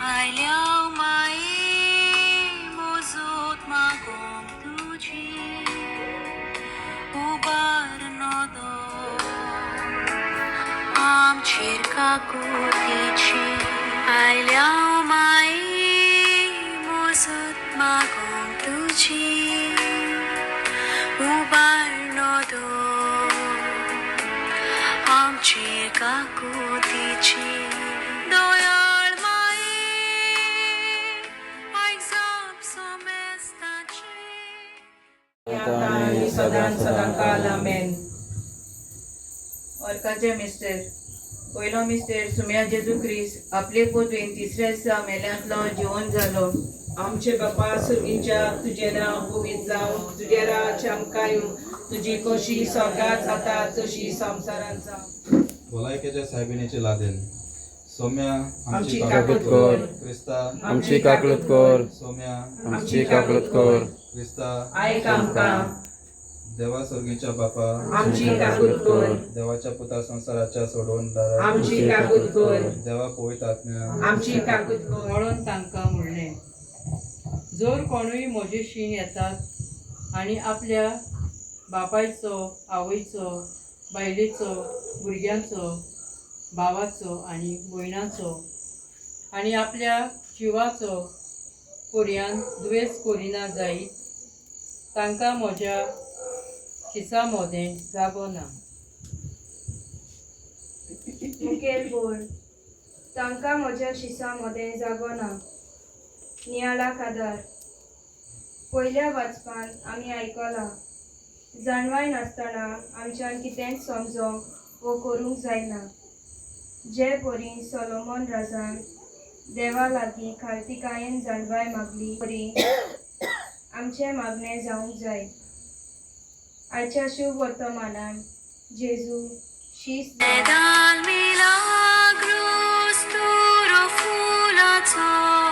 आयल्या माये मोजूत मागोंक तुजी उबारनो दो आमचेर काकुतीची आयल्या माये मोजूत मागोंक तुजी उबारनो दो आमचेर काकुतीची दोयाळ माये आयजाप सोमेस्ताची आता आणि सदांकाल आमेन. ऑर्काचे मिस्टर पयलो मिस्टर सुम्या जेजू क्रिस्त आपले पोतवेन तिसऱ्या दिसा मेल्यांतलो जिवन जालो. आमचे बापा सुर्गीच्या तुझे नाव पवित्र जावं, तुझे राज आमकां येवं, तुजी कशी स्वर्गात जाता तशी संवसारांत जावं. भलायकेच्या साहेबिणीचे लादेन सौम्या आमची काकूत काकूत कर. कर. क्रिस्ता आमची काकूत कर. सौम्या आमची काकूत कर. क्रिस्ता ऐक आमकां. देवा स्वर्गीच्या बापा आमची काकूत कर. देवाच्या पुता संसाराच्या सोडवून आमची काकूत कर. देवा पवित्र आत्म्या आमची काकूत कर. म्हणून तांकां म्हणलें, जर कोणूय म्हजेशी येतात आनी आपल्या बापायचो, आवयचो, बायलेचो, भुरग्यांचो, भावाचो आनी भयणाचो आनी आपल्या जिवाचो पर्यान दुयेंस करिना जायत, तांकां म्हज्या शिसा मोदें जागो ना. मुखेल बोल तांकां म्हज्या शिसा मदें जागो ना. नियाळाक आदार पयल्या वाचपान आमी आयकलां, जाणवाय नासतना आमच्यान कितेंच समजोंक वो करूंक जायना. जे परी सोलोमोन राजान देवा लागीं खालतिकायेन जाणवाय मागली परी आमचें मागणें जावंक जाय. आयच्या शुभ वर्तमानान जेजू शीस Dal milagros tu fulazo